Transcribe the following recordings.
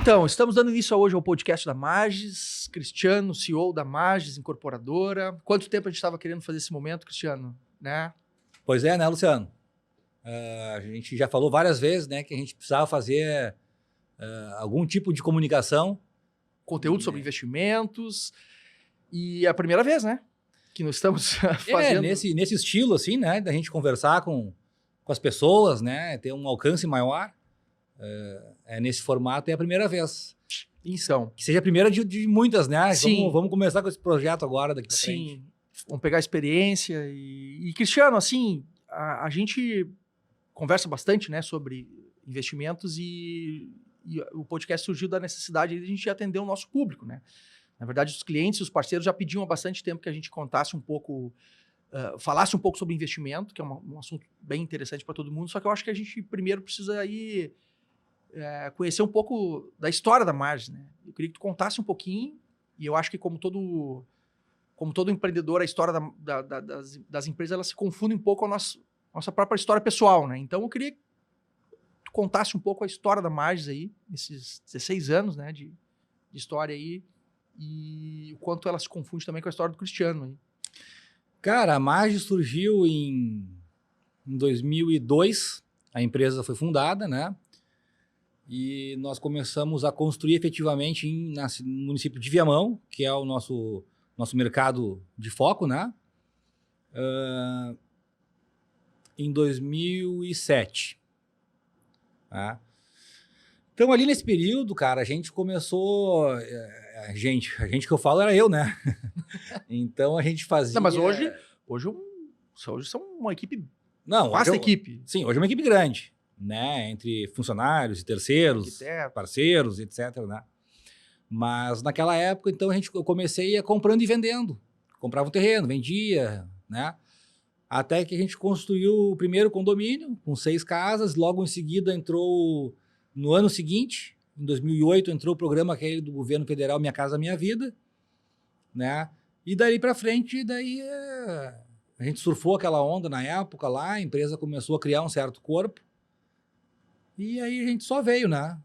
Então, estamos dando início hoje ao podcast da Magis. Cristiano, CEO da Magis Incorporadora. Quanto tempo a gente estava querendo fazer esse momento, Cristiano? Né? Pois é, né, Luciano? A gente já falou várias vezes, né, que a gente precisava fazer algum tipo de comunicação. Conteúdo sobre investimentos. E é a primeira vez, né? Que nós estamos fazendo. Nesse estilo, assim, né, da gente conversar com as pessoas, né, ter um alcance maior. Nesse formato é a primeira vez. Então. Que seja a primeira de muitas, né? Sim. Vamos começar com esse projeto agora, daqui pra frente. Sim, vamos pegar a experiência. E Cristiano, assim, a gente conversa bastante, né, sobre investimentos e o podcast surgiu da necessidade de a gente atender o nosso público, né? Na verdade, os clientes e os parceiros já pediam há bastante tempo que a gente contasse um pouco, falasse um pouco sobre investimento, que é um assunto bem interessante para todo mundo, só que eu acho que a gente primeiro precisa aí conhecer um pouco da história da Magis, né? Eu queria que tu contasse um pouquinho, e eu acho que como todo empreendedor, a história das empresas, ela se confunde um pouco com a nossa própria história pessoal, né? Então eu queria que tu contasse um pouco a história da Magis aí, esses 16 anos, né, de história aí, e o quanto ela se confunde também com a história do Cristiano aí. Cara, a Magis surgiu em 2002, a empresa foi fundada, né? E nós começamos a construir efetivamente no município de Viamão, que é o nosso mercado de foco, né? Em 2007. Tá? Então, ali nesse período, cara, a gente começou... A gente que eu falo era eu, né? Então, a gente fazia... Não, mas hoje são uma equipe... Não, vasta equipe. Sim, hoje é uma equipe grande, né? Entre funcionários e terceiros, parceiros, etc, né? Mas naquela época, então, eu comecei comprando e vendendo. Comprava um terreno, vendia, né? Até que a gente construiu o primeiro condomínio, com 6 casas. Logo em seguida entrou, no ano seguinte, em 2008, entrou o programa aquele do governo federal Minha Casa Minha Vida, né? E daí para frente, a gente surfou aquela onda na época lá, a empresa começou a criar um certo corpo. E aí a gente só veio, né?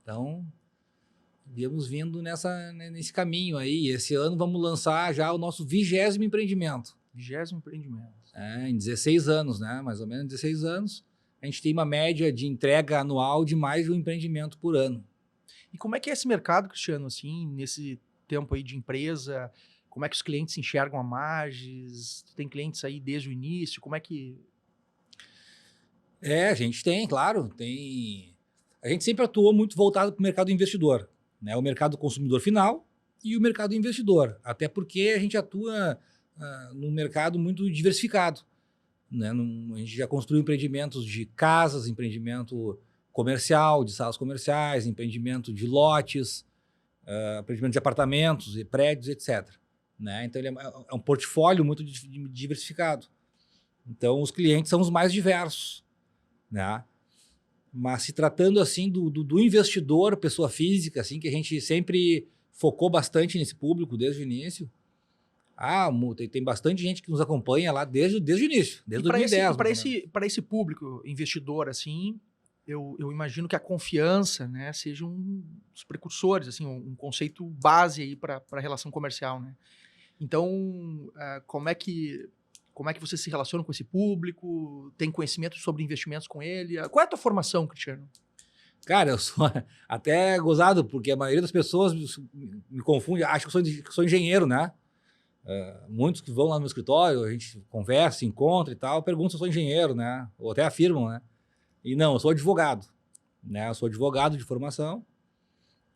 Então, viemos vindo nesse caminho aí. Esse ano vamos lançar já o nosso 20º empreendimento. 20º empreendimento. Em 16 anos, né? Mais ou menos 16 anos. A gente tem uma média de entrega anual de mais de um empreendimento por ano. E como é que é esse mercado, Cristiano, assim, nesse tempo aí de empresa? Como é que os clientes enxergam a Magis? Tu tem clientes aí desde o início? Como é que... A gente tem, claro. A gente sempre atuou muito voltado para o mercado investidor, né? O mercado consumidor final e o mercado investidor. Até porque a gente atua num mercado muito diversificado, né? A gente já construiu empreendimentos de casas, empreendimento comercial, de salas comerciais, empreendimento de lotes, empreendimento de apartamentos e prédios, etc. Né? Então, ele é um portfólio muito diversificado. Então, os clientes são os mais diversos, né? Mas se tratando assim do investidor, pessoa física, assim, que a gente sempre focou bastante nesse público desde o início. Tem bastante gente que nos acompanha lá desde o início, desde 2010. Para esse público investidor, assim, eu imagino que a confiança, né, seja um dos precursores, assim, um conceito base aí para a relação comercial, né? Então, como é que você se relaciona com esse público? Tem conhecimento sobre investimentos com ele? Qual é a tua formação, Cristiano? Cara, eu sou até gozado, porque a maioria das pessoas me confunde, acha que eu sou engenheiro, né? Muitos que vão lá no meu escritório, a gente conversa, encontra e tal, perguntam se eu sou engenheiro, né? Ou até afirmam, né? E não, eu sou advogado, né? Eu sou advogado de formação.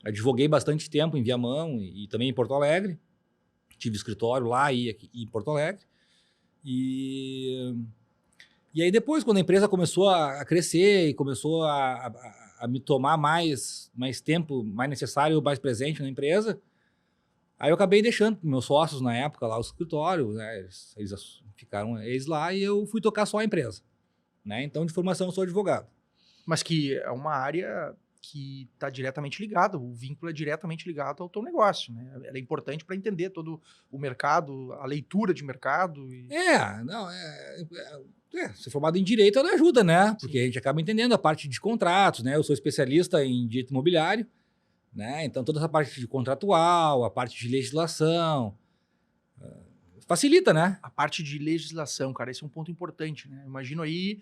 Advoguei bastante tempo em Viamão e também em Porto Alegre. Tive escritório lá e aqui em Porto Alegre. E aí depois, quando a empresa começou a crescer e começou a me tomar mais tempo, mais necessário, mais presente na empresa, aí eu acabei deixando para meus sócios na época lá o escritório, né? Eles ficaram lá e eu fui tocar só a empresa, né? Então, de formação, eu sou advogado. Mas que é uma área que está diretamente ligada, o vínculo é diretamente ligado ao teu negócio, né? Ela é importante para entender todo o mercado, a leitura de mercado. Ser formado em direito, ela ajuda, né? Porque Sim. a gente acaba entendendo a parte de contratos, né? Eu sou especialista em direito imobiliário, né? Então, toda essa parte de contratual, a parte de legislação, facilita, né? A parte de legislação, cara, esse é um ponto importante, né? Imagino aí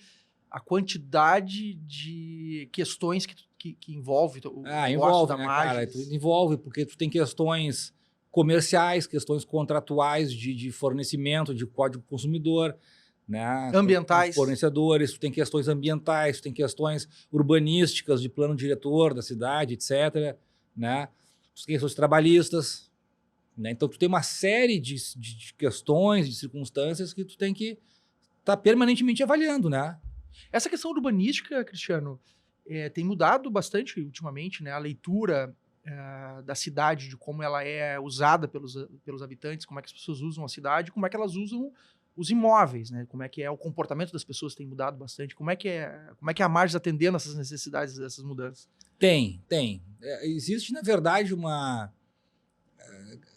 a quantidade de questões que envolve o negócio Envolve, da né, cara? Magis. Envolve, porque tu tem questões comerciais, questões contratuais de fornecimento, de código consumidor, né? Ambientais. Com fornecedores, tu tem questões ambientais, tu tem questões urbanísticas, de plano diretor da cidade, etc., né? Tu tem questões trabalhistas, né? Então, tu tem uma série de questões, de circunstâncias que tu tem que estar permanentemente avaliando, né? Essa questão urbanística, Cristiano, tem mudado bastante ultimamente, né? A leitura da cidade, de como ela é usada pelos habitantes, como é que as pessoas usam a cidade, como é que elas usam os imóveis, né? Como é que é o comportamento das pessoas tem mudado bastante, como é que é a Magis atendendo essas necessidades, essas mudanças? Tem. Existe, na verdade,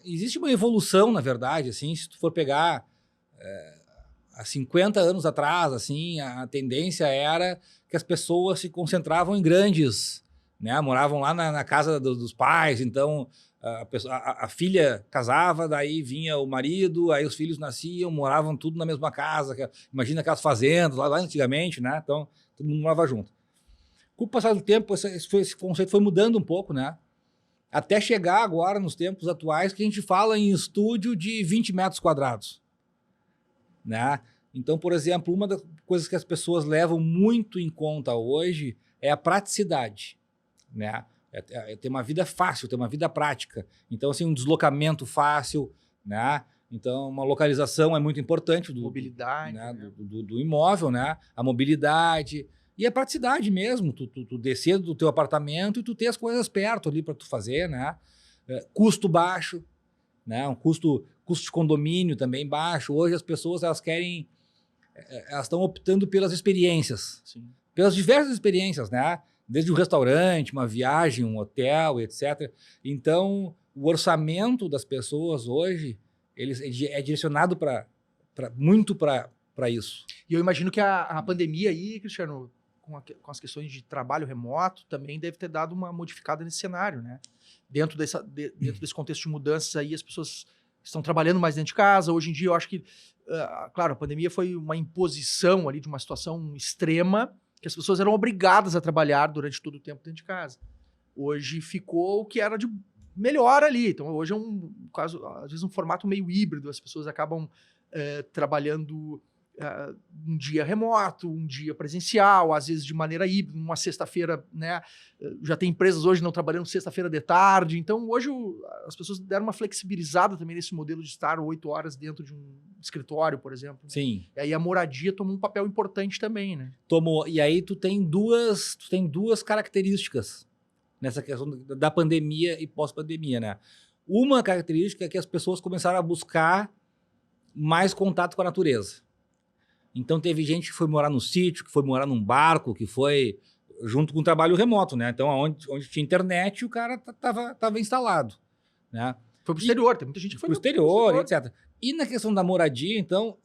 existe uma evolução, na verdade, assim, se tu for pegar há 50 anos atrás, assim, a tendência era que as pessoas se concentravam em grandes, né? Moravam lá na casa dos pais, então a filha casava, daí vinha o marido, aí os filhos nasciam, moravam tudo na mesma casa, imagina aquelas fazendas lá antigamente, né? Então, todo mundo morava junto. Com o passar do tempo, esse conceito foi mudando um pouco, né? Até chegar agora, nos tempos atuais, que a gente fala em estúdio de 20 metros quadrados, né? Então, por exemplo, uma das coisas que as pessoas levam muito em conta hoje é a praticidade, né? É ter uma vida fácil, ter uma vida prática. Então, assim, um deslocamento fácil, né? Então, uma localização é muito importante Mobilidade, né? né? do imóvel, né? A mobilidade e a praticidade mesmo, tu descer do teu apartamento e tu ter as coisas perto ali para tu fazer, né? Custo baixo, né? Um custo de condomínio também baixo. Hoje as pessoas elas estão optando pelas experiências, Sim. pelas diversas experiências, né? Desde um restaurante, uma viagem, um hotel, etc. Então, o orçamento das pessoas hoje é direcionado muito para isso. E eu imagino que a pandemia aí, Cristiano, com as questões de trabalho remoto, também deve ter dado uma modificada nesse cenário, né? Dentro desse contexto de mudanças aí, as pessoas estão trabalhando mais dentro de casa. Hoje em dia, eu acho que, claro, a pandemia foi uma imposição ali de uma situação extrema, que as pessoas eram obrigadas a trabalhar durante todo o tempo dentro de casa. Hoje ficou o que era de melhor ali. Então, hoje é caso, às vezes, um formato meio híbrido. As pessoas acabam trabalhando um dia remoto, um dia presencial, às vezes de maneira híbrida, uma sexta-feira, né? Já tem empresas hoje não trabalhando sexta-feira de tarde. Então, hoje as pessoas deram uma flexibilizada também nesse modelo de estar 8 horas dentro de um escritório, por exemplo. Sim. E aí a moradia tomou um papel importante também, né? Tomou. E aí tu tem duas características nessa questão da pandemia e pós-pandemia, né? Uma característica é que as pessoas começaram a buscar mais contato com a natureza. Então teve gente que foi morar no sítio, que foi morar num barco, que foi junto com o trabalho remoto, né? Então onde tinha internet, o cara tava instalado, né? Foi pro exterior, tem muita gente que foi pro exterior, etc. E na questão da moradia, então,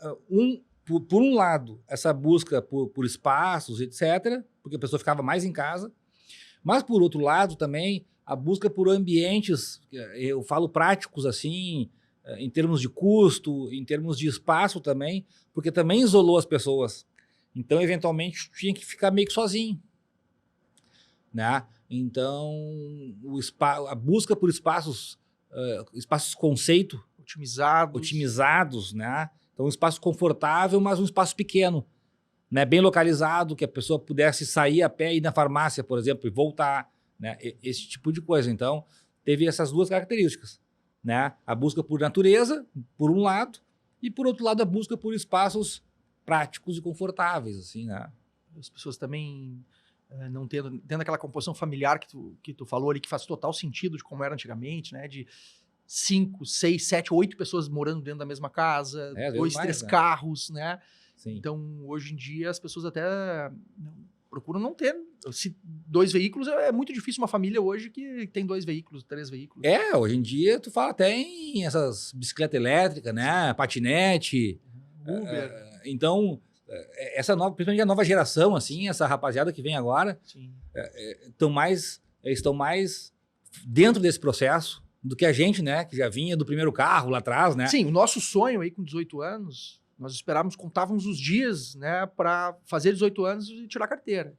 por um lado, essa busca por espaços, etc., porque a pessoa ficava mais em casa, mas por outro lado também a busca por ambientes, eu falo práticos assim, em termos de custo, em termos de espaço também, porque também isolou as pessoas. Então, eventualmente, tinha que ficar meio que sozinho, né? Então, a busca por espaços conceito, otimizados, né? Então, um espaço confortável, mas um espaço pequeno, né? Bem localizado, que a pessoa pudesse sair a pé, ir na farmácia, por exemplo, e voltar, né? Esse tipo de coisa. Então, teve essas duas características, né? A busca por natureza, por um lado, e por outro lado, a busca por espaços práticos e confortáveis, assim, né? As pessoas também não tendo aquela composição familiar que tu falou ali, que faz total sentido de como era antigamente, né? De 5, 6, 7, 8 pessoas morando dentro da mesma casa, 2, 3 carros, né? Sim. Então, hoje em dia, as pessoas até procuram não ter. Se 2 veículos, é muito difícil uma família hoje que tem 2 veículos, 3 veículos. Hoje em dia tu fala até em essas bicicletas elétricas, né? Patinete. Uber. Então, principalmente a nova geração, assim, essa rapaziada que vem agora, estão mais dentro desse processo do que a gente, né, que já vinha do primeiro carro lá atrás, né? Sim, o nosso sonho aí com 18 anos, nós esperávamos, contávamos os dias, né, para fazer 18 anos e tirar a carteira.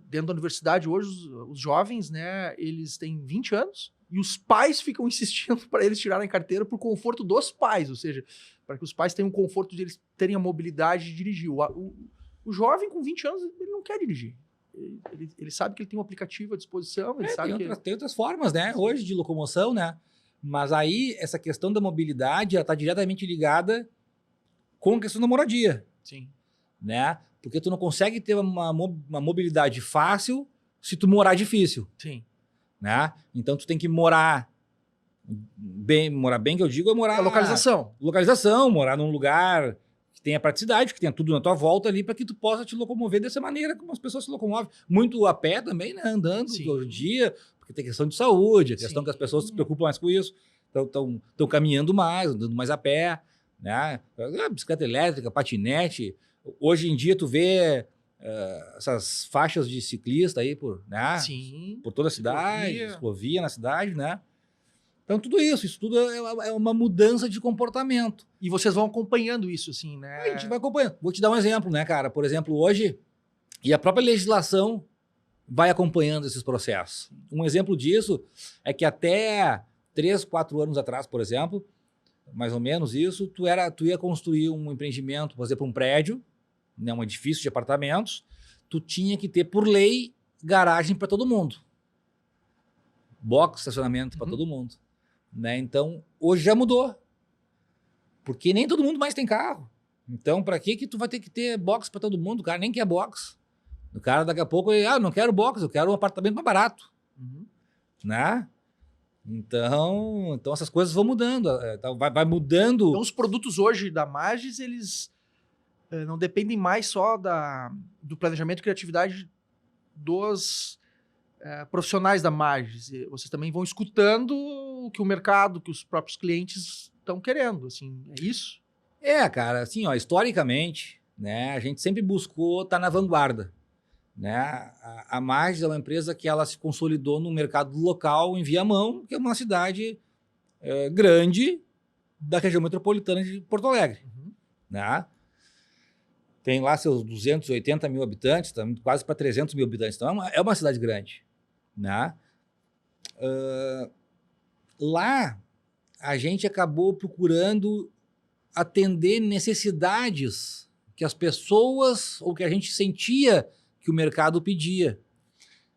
Dentro da universidade hoje, os jovens, né, eles têm 20 anos e os pais ficam insistindo para eles tirarem carteira por conforto dos pais, ou seja, para que os pais tenham o conforto de eles terem a mobilidade de dirigir. O jovem com 20 anos, ele não quer dirigir. Ele sabe que ele tem um aplicativo à disposição, ele sabe Tem outras formas, né, hoje de locomoção, né? Mas aí, essa questão da mobilidade, ela está diretamente ligada com a questão da moradia. Sim. Né? Porque tu não consegue ter uma mobilidade fácil se tu morar difícil. Sim. Né? Então tu tem que morar bem que eu digo é morar... A localização. Localização, morar num lugar que tenha praticidade, que tenha tudo na tua volta ali, para que tu possa te locomover dessa maneira como as pessoas se locomovem. Muito a pé também, né? Andando todo dia, porque tem questão de saúde, a questão que as pessoas se preocupam mais com isso. Estão caminhando mais, andando mais a pé, né? Bicicleta elétrica, patinete. Hoje em dia tu vê essas faixas de ciclista aí né? Por toda a cidade, ciclovia na cidade, né? Então isso tudo é uma mudança de comportamento. E vocês vão acompanhando isso, assim, né? A gente vai acompanhando. Vou te dar um exemplo, né, cara? Por exemplo, hoje, e a própria legislação vai acompanhando esses processos. Um exemplo disso é que até 3, 4 anos atrás, por exemplo, mais ou menos isso, tu ia construir um empreendimento, por exemplo, um prédio, né, um edifício de apartamentos, tu tinha que ter, por lei, garagem para todo mundo. Box, estacionamento para todo mundo. Né? Então, hoje já mudou. Porque nem todo mundo mais tem carro. Então, para que tu vai ter que ter box para todo mundo? O cara nem quer box. O cara, daqui a pouco, não quero box, eu quero um apartamento mais barato. Né? Então, essas coisas vão mudando. Vai mudando. Então, os produtos hoje da Magis, eles não dependem mais só do planejamento e criatividade dos profissionais da Magis. Vocês também vão escutando o que o mercado, que os próprios clientes estão querendo, assim, é isso? Cara, assim, historicamente, né, a gente sempre buscou estar na vanguarda, né? A Magis é uma empresa que ela se consolidou no mercado local em Viamão, que é uma cidade grande da região metropolitana de Porto Alegre, né? Tem lá seus 280 mil habitantes, tá quase para 300 mil habitantes, então é uma cidade grande, né? Lá a gente acabou procurando atender necessidades que as pessoas ou que a gente sentia que o mercado pedia.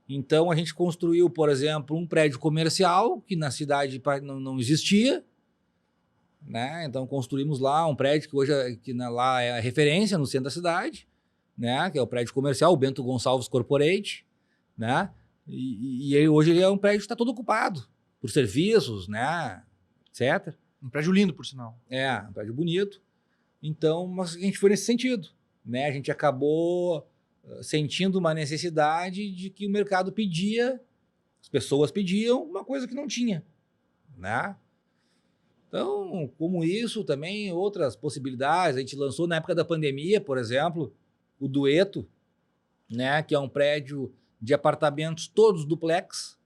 Então a gente construiu, por exemplo, um prédio comercial que na cidade não existia, né? Então construímos lá um prédio que hoje lá é a referência no centro da cidade, né? Que é o prédio comercial, o Bento Gonçalves Corporate, né? E hoje ele é um prédio que está todo ocupado por serviços, né? Etc. Um prédio lindo, por sinal. Um prédio bonito. Então, mas a gente foi nesse sentido, né? A gente acabou sentindo uma necessidade de que o mercado pedia, as pessoas pediam uma coisa que não tinha, né? Então, como isso, também outras possibilidades. A gente lançou na época da pandemia, por exemplo, o Dueto, né? Que é um prédio de apartamentos todos duplex.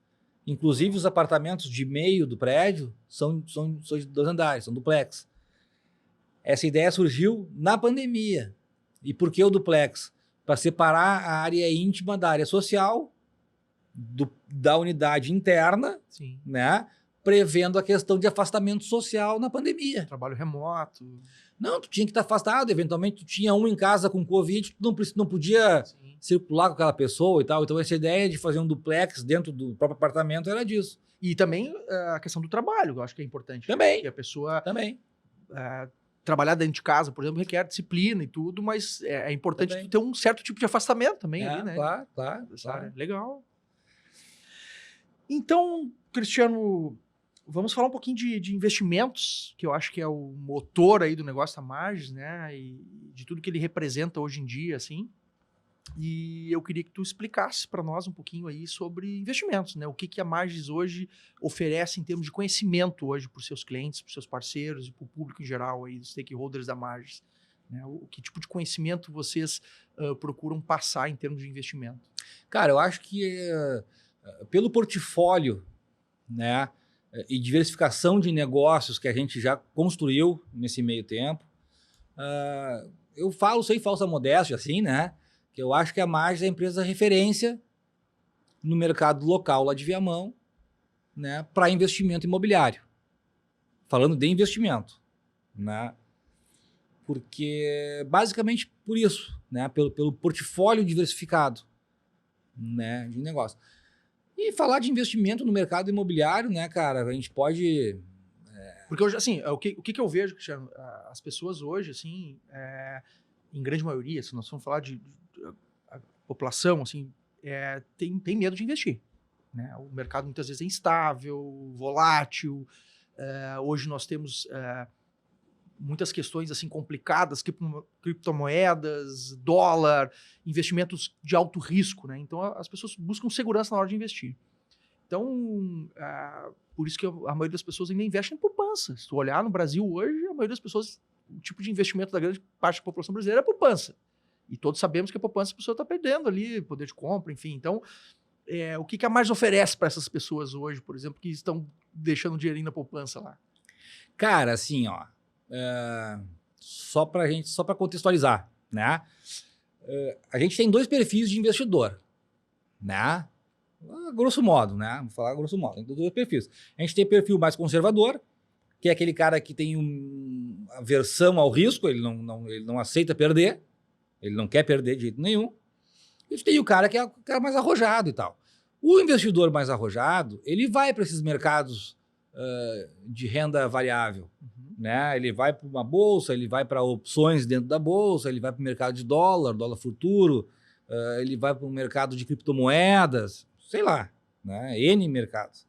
Inclusive os apartamentos de meio do prédio são de 2 andares, são duplex. Essa ideia surgiu na pandemia. E por que o duplex? Para separar a área íntima da área social, da unidade interna, né? Prevendo a questão de afastamento social na pandemia. Trabalho remoto. Não, tu tinha que estar afastado, eventualmente tu tinha um em casa com Covid, tu não podia circular com aquela pessoa e tal. Então essa ideia de fazer um duplex dentro do próprio apartamento era disso. E também a questão do trabalho, eu acho que é importante. Também. Que a pessoa... Também. Trabalhar dentro de casa, por exemplo, requer disciplina e tudo, mas é importante tu ter um certo tipo de afastamento também ali, né? Claro. Legal. Então, Cristiano, vamos falar um pouquinho de investimentos, que eu acho que é o motor aí do negócio da Magis, né? E de tudo que ele representa hoje em dia, assim. E eu queria que tu explicasse para nós um pouquinho aí sobre investimentos, né? O que a Magis hoje oferece em termos de conhecimento hoje para os seus clientes, para os seus parceiros e para o público em geral aí, os stakeholders da Magis. Né? Que tipo de conhecimento vocês procuram passar em termos de investimento? Cara, eu acho que pelo portfólio né? E diversificação de negócios que a gente já construiu nesse meio tempo. Eu falo sem falsa modéstia, assim, né? Que eu acho que a Magis é a empresa referência no mercado local lá de Viamão, né? Para investimento imobiliário. Falando de investimento, né? Porque, basicamente, por isso, né? Pelo portfólio diversificado, né? De negócio. E falar de investimento no mercado imobiliário, né, cara? A gente pode... Porque hoje, assim, o que eu vejo, Cristiano, as pessoas hoje, assim, em grande maioria, se nós formos falar de a população, assim, tem medo de investir, né? O mercado muitas vezes é instável, volátil. Hoje nós temos muitas questões assim complicadas, criptomoedas, dólar, investimentos de alto risco, né? Então as pessoas buscam segurança na hora de investir. Então, por isso que a maioria das pessoas ainda investe em poupança. Se tu olhar no Brasil hoje, a maioria das pessoas, o tipo de investimento da grande parte da população brasileira é poupança. E todos sabemos que a poupança a pessoa está perdendo ali, poder de compra, enfim. Então, o que a mais oferece para essas pessoas hoje, por exemplo, que estão deixando dinheirinho na poupança lá? Cara, assim, ó, só para contextualizar, né? A gente tem 2 perfis de investidor, né? Grosso modo, né? Vou falar grosso modo, tem 2 perfis. A gente tem perfil mais conservador, que é aquele cara que tem aversão ao risco, ele não aceita perder, ele não quer perder de jeito nenhum. E tem o cara que é o cara mais arrojado e tal. O investidor mais arrojado, ele vai para esses mercados de renda variável, né? Ele vai para uma bolsa, ele vai para opções dentro da bolsa, ele vai para o mercado de dólar futuro, ele vai para o mercado de criptomoedas, sei lá, né? N mercados.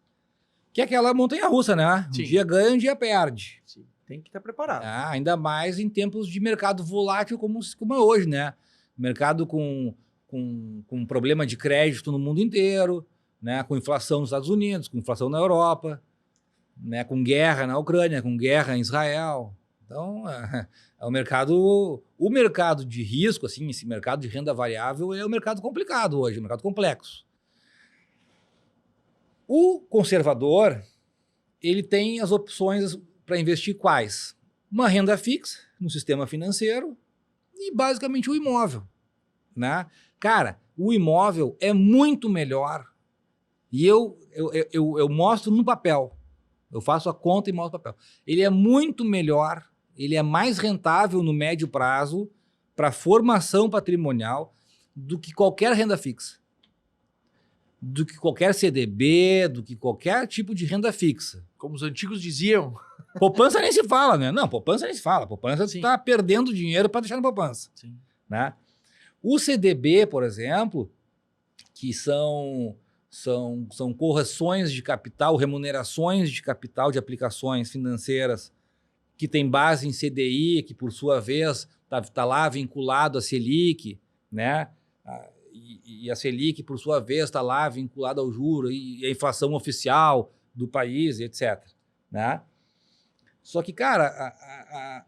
Que é aquela montanha-russa, né? Sim. Um dia ganha, um dia perde. Sim. Tem que estar preparado. Ainda mais em tempos de mercado volátil como é hoje, né? Mercado com problema de crédito no mundo inteiro, né? Com inflação nos Estados Unidos, com inflação na Europa, né? Com guerra na Ucrânia, com guerra em Israel. Então, o mercado de risco, assim, esse mercado de renda variável é um mercado complicado hoje, um mercado complexo. O conservador, ele tem as opções para investir quais? Uma renda fixa no sistema financeiro e basicamente o imóvel, né? Cara, o imóvel é muito melhor e eu mostro no papel, eu faço a conta e mostro no papel. Ele é muito melhor, ele é mais rentável no médio prazo para formação patrimonial do que qualquer renda fixa, do que qualquer CDB, do que qualquer tipo de renda fixa. Como os antigos diziam. Poupança nem se fala, né? Não, poupança nem se fala. Poupança Sim. está perdendo dinheiro para deixar na poupança. Sim. Né? O CDB, por exemplo, que são correções de capital, remunerações de capital de aplicações financeiras que tem base em CDI, que por sua vez está lá vinculado à Selic, né? E a Selic, por sua vez, está lá vinculada ao juro e a inflação oficial do país, etc. Né? Só que, cara,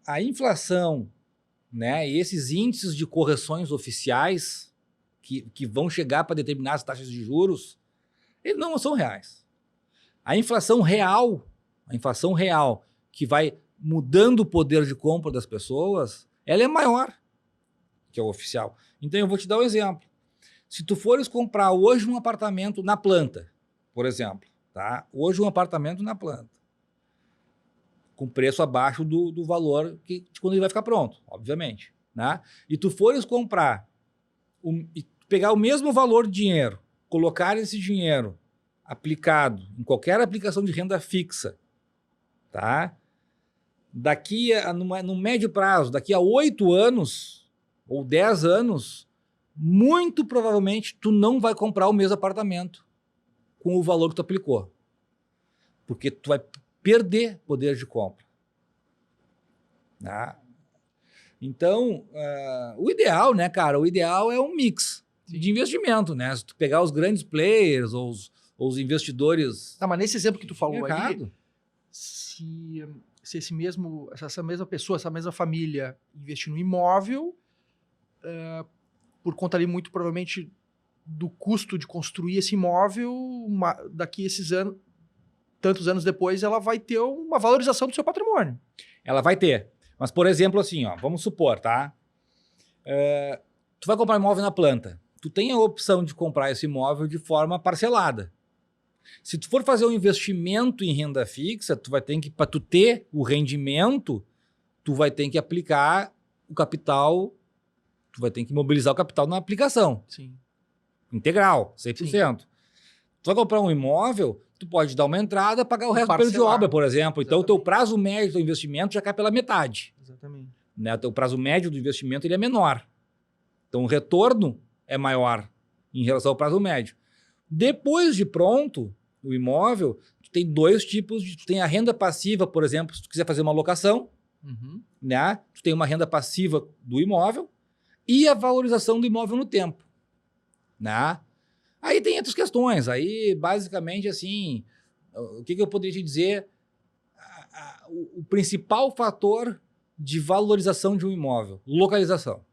a inflação, né, e esses índices de correções oficiais que vão chegar para determinar as taxas de juros, eles não são reais. A inflação real que vai mudando o poder de compra das pessoas, ela é maior que o oficial. Então eu vou te dar um exemplo. Se tu fores comprar hoje um apartamento na planta, por exemplo, tá? Hoje um apartamento na planta, com preço abaixo de valor de quando ele vai ficar pronto, obviamente, né? E tu fores comprar, e pegar o mesmo valor de dinheiro, colocar esse dinheiro aplicado em qualquer aplicação de renda fixa, tá? No médio prazo, daqui a 8 anos ou 10 anos, muito provavelmente tu não vai comprar o mesmo apartamento com o valor que tu aplicou. Porque tu vai perder poder de compra. Tá? Então, o ideal, né, cara? O ideal é um mix de investimento, né? Se tu pegar os grandes players ou os investidores... Tá, mas nesse exemplo que tu falou mercado, aí, se essa mesma pessoa, essa mesma família investir no imóvel, por conta ali muito provavelmente do custo de construir esse imóvel, daqui a esses anos, tantos anos depois, ela vai ter uma valorização do seu patrimônio. Ela vai ter. Mas, por exemplo, assim, ó, vamos supor, tá? Tu vai comprar imóvel na planta. Tu tem a opção de comprar esse imóvel de forma parcelada. Se tu for fazer um investimento em renda fixa, tu vai ter que, para tu ter o rendimento, tu vai ter que aplicar o capital, tu vai ter que mobilizar o capital na aplicação. Sim. Integral, 100%. Tu vai comprar um imóvel, tu pode dar uma entrada, pagar o resto do período de obra, por exemplo. Então, o teu prazo médio do investimento já cai pela metade. Exatamente. Né? O teu prazo médio do investimento ele é menor. Então, o retorno é maior em relação ao prazo médio. Depois de pronto, o imóvel, tu tem dois tipos. Tu tem a renda passiva, por exemplo, se tu quiser fazer uma locação, né? Tu tem uma renda passiva do imóvel e a valorização do imóvel no tempo. Né? Aí tem outras questões. Aí, basicamente, assim, o que eu poderia te dizer? O principal fator de valorização de um imóvel, localização.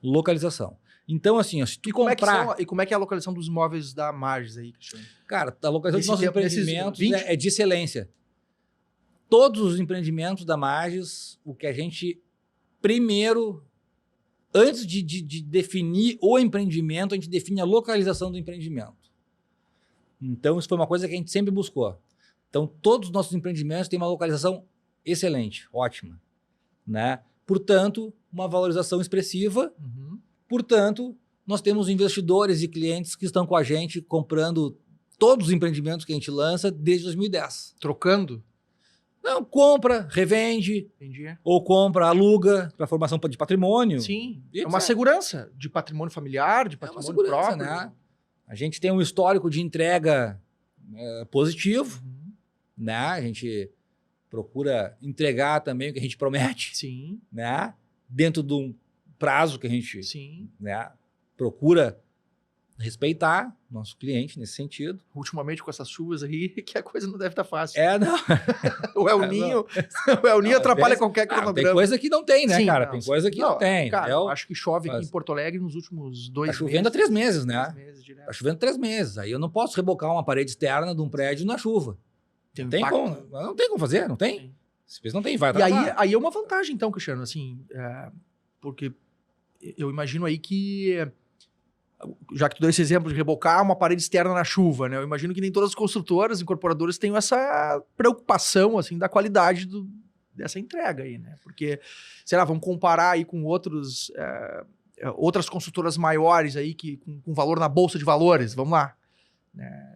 Localização. Então, assim, se tu comprar... E como é que é a localização dos imóveis da Magis aí, Cristiano? Cara, a localização dos nossos empreendimentos é de excelência. Todos os empreendimentos da Magis, o que a gente primeiro, antes de definir o empreendimento, a gente define a localização do empreendimento. Então, isso foi uma coisa que a gente sempre buscou. Então, todos os nossos empreendimentos têm uma localização excelente, ótima. Né? Portanto, uma valorização expressiva. Portanto, nós temos investidores e clientes que estão com a gente comprando todos os empreendimentos que a gente lança desde 2010. Trocando? Não, compra, revende. Entendi. Ou compra, aluga para formação de patrimônio. Sim, é uma segurança de patrimônio familiar, de patrimônio próprio. Né? A gente tem um histórico de entrega positivo. Né? A gente procura entregar também o que a gente promete. Sim. Né? Dentro de um prazo que a gente né, procura respeitar nosso cliente nesse sentido. Ultimamente com essas chuvas aí, que a coisa não deve estar fácil. Não. O El Ninho, o El Ninho atrapalha qualquer cronograma. Tem coisa que não tem, né, sim, cara? Tem coisa que não tem. Cara, eu acho que chove aqui em Porto Alegre nos últimos 2 meses. Tá chovendo há 3 meses, né? 3 meses direto. Tá chovendo 3 meses. Aí eu não posso rebocar uma parede externa de um prédio na chuva. Tem não tem como fazer, não tem. Sim. Não tem, vai e aí é uma vantagem, então, Cristiano, assim, porque eu imagino aí que, já que tu deu esse exemplo de rebocar uma parede externa na chuva, né? Eu imagino que nem todas as construtoras, incorporadoras tenham essa preocupação, assim, da qualidade dessa entrega aí, né? Porque, sei lá, vamos comparar aí com outras construtoras maiores aí, com valor na bolsa de valores, vamos lá.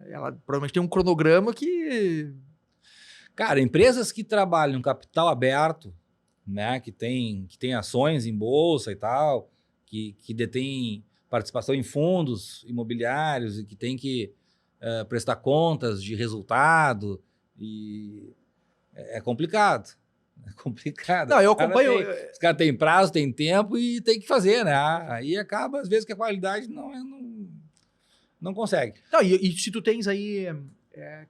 Ela provavelmente tem um cronograma que... Cara, empresas que trabalham capital aberto, né, que tem ações em bolsa e tal, que detém participação em fundos imobiliários e que tem que prestar contas de resultado, e é complicado. É complicado. Não, eu acompanho... Os caras têm prazo, têm tempo e tem que fazer, né? Aí acaba, às vezes, que a qualidade não consegue. Não, e se tu tens aí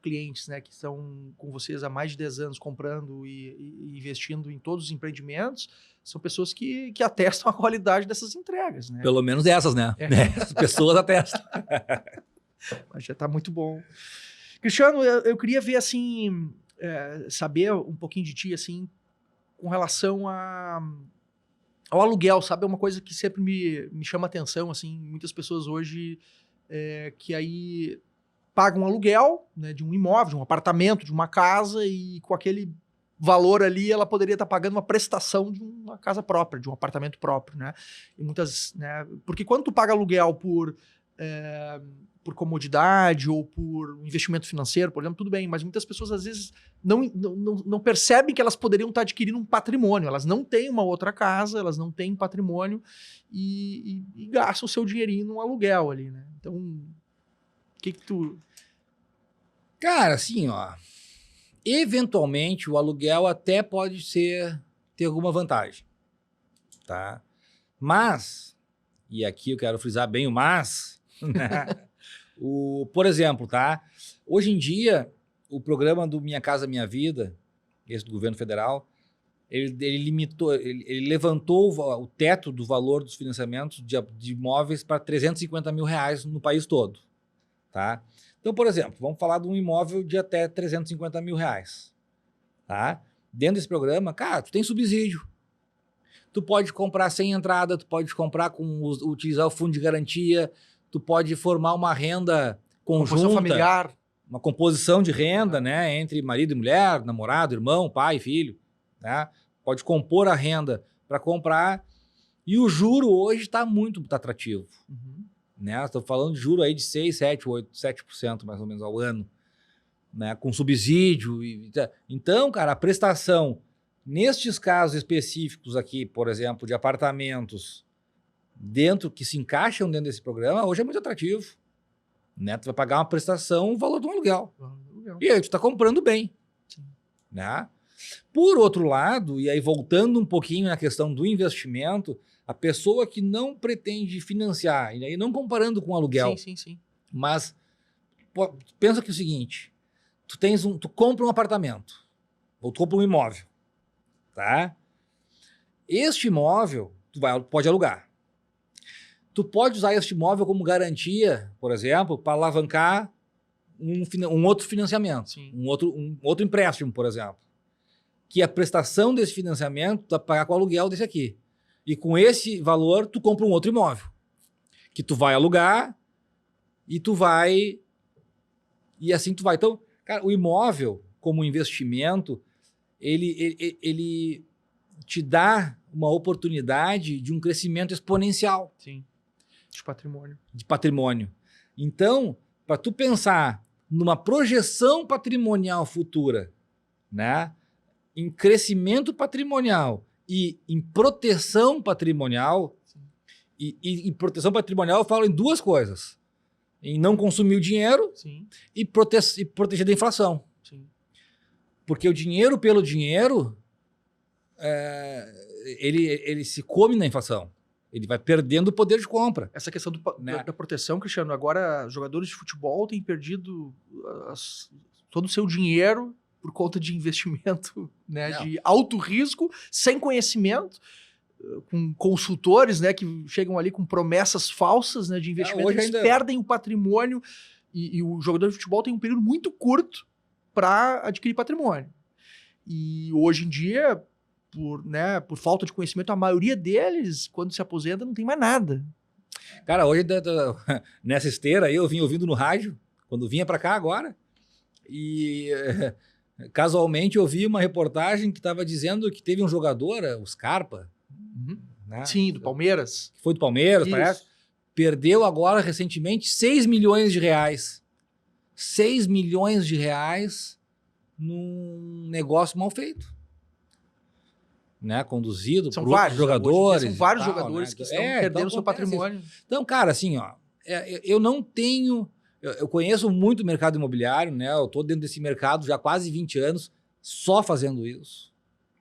clientes, né, que estão com vocês há mais de 10 anos comprando e investindo em todos os empreendimentos, são pessoas que atestam a qualidade dessas entregas, né? Pelo menos essas, né? As pessoas atestam. Mas já está muito bom. Cristiano, eu queria ver, assim, saber um pouquinho de ti, assim, com relação ao aluguel, sabe? É uma coisa que sempre me chama atenção, assim, muitas pessoas hoje que aí pagam um aluguel, né, de um imóvel, de um apartamento, de uma casa, e com aquele valor ali ela poderia estar pagando uma prestação de uma casa própria, de um apartamento próprio, né? E muitas, né? Porque quando tu paga aluguel por comodidade ou por investimento financeiro, por exemplo, tudo bem, mas muitas pessoas às vezes não percebem que elas poderiam estar adquirindo um patrimônio, elas não têm uma outra casa, elas não têm patrimônio e gastam o seu dinheirinho num aluguel ali, né? Então, o que tu... Cara, assim, ó, eventualmente o aluguel até pode ter alguma vantagem, tá? Mas, e aqui eu quero frisar bem o mas, né? Por exemplo, tá? Hoje em dia, o programa do Minha Casa Minha Vida, esse do governo federal, ele levantou o teto do valor dos financiamentos de imóveis para R$350 mil no país todo. tá? Então, por exemplo, vamos falar de um imóvel de até 350 mil reais, tá? Dentro desse programa, cara, tu tem subsídio. Tu pode comprar sem entrada, tu pode comprar utilizar o fundo de garantia, tu pode formar uma renda conjunta, composição familiar, uma composição de renda, né, entre marido e mulher, namorado, irmão, pai, filho, né? Pode compor a renda para comprar. E o juro hoje está muito atrativo. Né? Estou falando de juro aí de 6, 7, 8, 7% mais ou menos ao ano, né? Com subsídio. Então, cara, a prestação, nestes casos específicos aqui, por exemplo, de apartamentos que se encaixam dentro desse programa, hoje é muito atrativo. Né? Tu vai pagar uma prestação, o valor de um aluguel. E aí tu está comprando bem. Sim. Né? Por outro lado, e aí voltando um pouquinho na questão do investimento, a pessoa que não pretende financiar, e aí não comparando com aluguel, sim. Mas pensa que é o seguinte, tu compra um apartamento, ou tu compra um imóvel, tá? Este imóvel, pode alugar. Tu pode usar este imóvel como garantia, por exemplo, para alavancar um outro financiamento, um outro empréstimo, por exemplo. Que a prestação desse financiamento tu vai pagar com o aluguel desse aqui. E com esse valor, tu compra um outro imóvel. Que tu vai alugar e tu vai... E assim tu vai. Então, cara, o imóvel, como investimento, ele te dá uma oportunidade de um crescimento exponencial. Sim, de patrimônio. De patrimônio. Então, para tu pensar numa projeção patrimonial futura, né? Em crescimento patrimonial e em proteção patrimonial, e em proteção patrimonial eu falo em duas coisas. Em não consumir o dinheiro e proteger da inflação. Sim. Porque o dinheiro pelo dinheiro, ele se come na inflação. Ele vai perdendo o poder de compra. Essa questão da proteção, Cristiano, agora jogadores de futebol têm perdido todo o seu dinheiro por conta de investimento, né, de alto risco, sem conhecimento, com consultores, né, que chegam ali com promessas falsas, né, de investimento, eles perdem o patrimônio e o jogador de futebol tem um período muito curto para adquirir patrimônio. E hoje em dia, por falta de conhecimento, a maioria deles, quando se aposenta, não tem mais nada. Cara, hoje nessa esteira aí, eu vim ouvindo no rádio, quando vinha para cá agora, e casualmente eu vi uma reportagem que estava dizendo que teve um jogador, o Scarpa, né? Sim, do Palmeiras. Que foi do Palmeiras, parece. Perdeu agora, recentemente, 6 milhões de reais. 6 milhões de reais num negócio mal feito. Né? Conduzido por outros jogadores. São vários jogadores, né, que estão perdendo o seu patrimônio. Isso. Então, cara, assim, ó, eu não tenho... Eu conheço muito o mercado imobiliário, né? Eu estou dentro desse mercado já há quase 20 anos, só fazendo isso.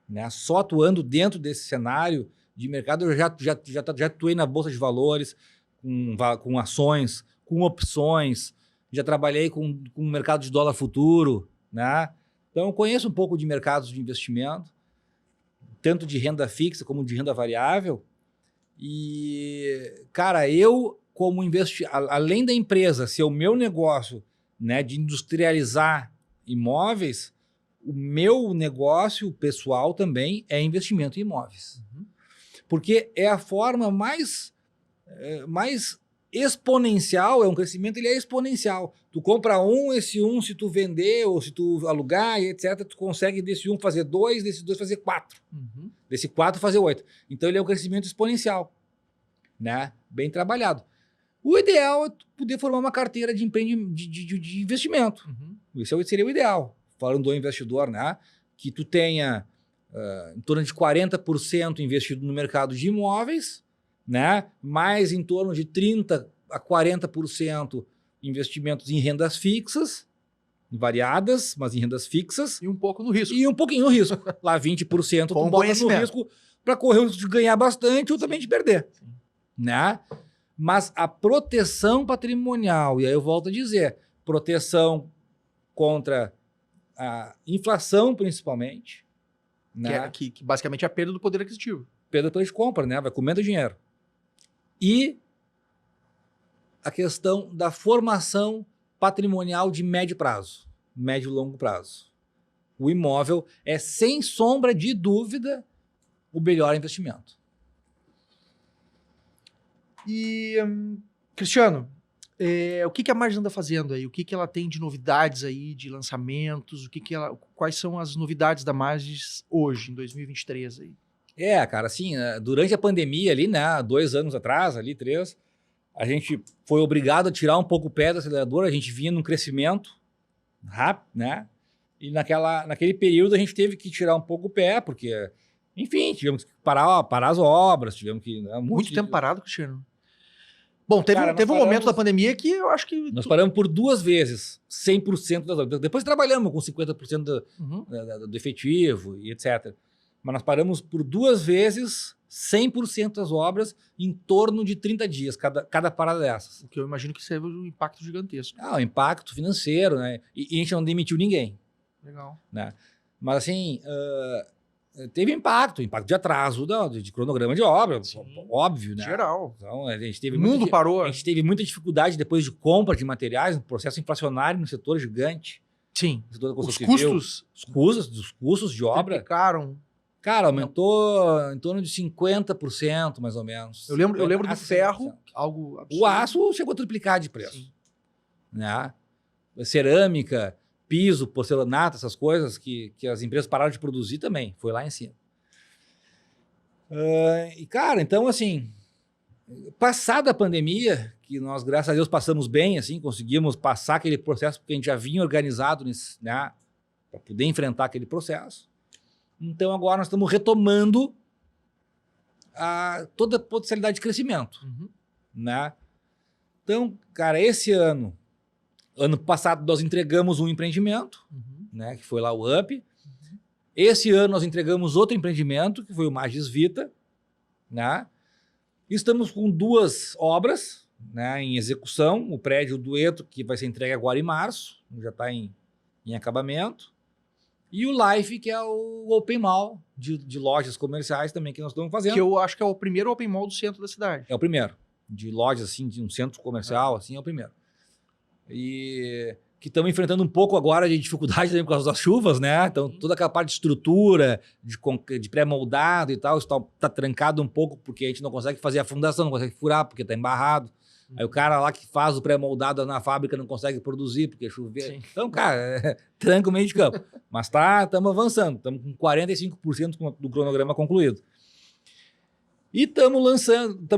Né? Só atuando dentro desse cenário de mercado. Eu já atuei na Bolsa de Valores, com ações, com opções. Já trabalhei com o mercado de dólar futuro. Né? Então, eu conheço um pouco de mercados de investimento, tanto de renda fixa como de renda variável. E, cara, como além da empresa ser o meu negócio, né, de industrializar imóveis, o meu negócio pessoal também é investimento em imóveis. Porque é a forma mais exponencial, é um crescimento, ele é exponencial. Tu compra esse se tu vender ou se tu alugar, e etc., tu consegue desse fazer 2, desse 2 fazer 4. Desse 4 fazer 8. Então ele é um crescimento exponencial, né? Bem trabalhado. O ideal é poder formar uma carteira de investimento. Isso seria o ideal. Falando do investidor, né? Que tu tenha em torno de 40% investido no mercado de imóveis, né? Mais em torno de 30% a 40% investimentos em rendas fixas, variadas, mas em rendas fixas. E um pouco no risco. E um pouquinho no risco. Lá 20% tu bota no risco para correr o risco de ganhar bastante ou também de perder. Né? Mas a proteção patrimonial, e aí eu volto a dizer, proteção contra a inflação principalmente. Né? Que basicamente é a perda do poder aquisitivo. Perda do poder de compra, né? Vai comendo dinheiro. E a questão da formação patrimonial de médio prazo, médio e longo prazo. O imóvel é, sem sombra de dúvida, o melhor investimento. E, Cristiano, o que a Magis anda fazendo aí? O que ela tem de novidades aí, de lançamentos? Quais são as novidades da Magis hoje, em 2023 aí? Cara, assim, durante a pandemia ali, né, 2 anos atrás, ali, 3, a gente foi obrigado a tirar um pouco o pé do acelerador, a gente vinha num crescimento rápido, né? E naquele período a gente teve que tirar um pouco o pé, porque, enfim, tivemos que parar as obras, tivemos que... Muito tempo parado, Cristiano. Bom, teve um paramos, momento da pandemia que eu acho que... Nós paramos por 2 vezes, 100% das obras. Depois trabalhamos com 50% do efetivo e etc. Mas nós paramos por 2 vezes 100% das obras em torno de 30 dias, cada parada dessas. O que eu imagino que seja um impacto gigantesco. O impacto financeiro, né? E a gente não demitiu ninguém. Legal. Né? Mas assim, teve impacto de atraso de cronograma de obra, óbvio, né? Geral. Então, a gente teve O mundo parou. A gente teve muita dificuldade depois de compra de materiais, um processo inflacionário no setor gigante. Sim. No setor da construção Os civil. Os custos de obra. Triplicaram. Cara, aumentou em torno de 50%, mais ou menos. Eu lembro do ferro, algo absurdo. O aço chegou a triplicar de preço. Sim. Né? Cerâmica, piso, porcelanato, essas coisas que as empresas pararam de produzir também. Foi lá em cima. E, cara, então, assim, passada a pandemia, que nós, graças a Deus, passamos bem, assim, conseguimos passar aquele processo, porque a gente já vinha organizado, né, para poder enfrentar aquele processo. Então, agora nós estamos retomando toda a potencialidade de crescimento. Né? Então, cara, esse ano passado, nós entregamos um empreendimento, né, que foi lá o UP. Esse ano nós entregamos outro empreendimento, que foi o Magis Vita. Né? Estamos com 2 obras, né, em execução. O prédio Dueto, que vai ser entregue agora em março, já está em acabamento. E o Life, que é o Open Mall de lojas comerciais também que nós estamos fazendo. Que eu acho que é o primeiro Open Mall do centro da cidade. É o primeiro. De lojas, assim, de um centro comercial, assim, é o primeiro. E que estamos enfrentando um pouco agora de dificuldade também por causa das chuvas, né? Então, toda aquela parte de estrutura, de pré-moldado e tal, está trancado um pouco porque a gente não consegue fazer a fundação, não consegue furar porque está embarrado. Aí o cara lá que faz o pré-moldado na fábrica não consegue produzir porque chover. Então, cara, tranca o meio de campo. Mas estamos avançando, estamos com 45% do cronograma concluído. E estamos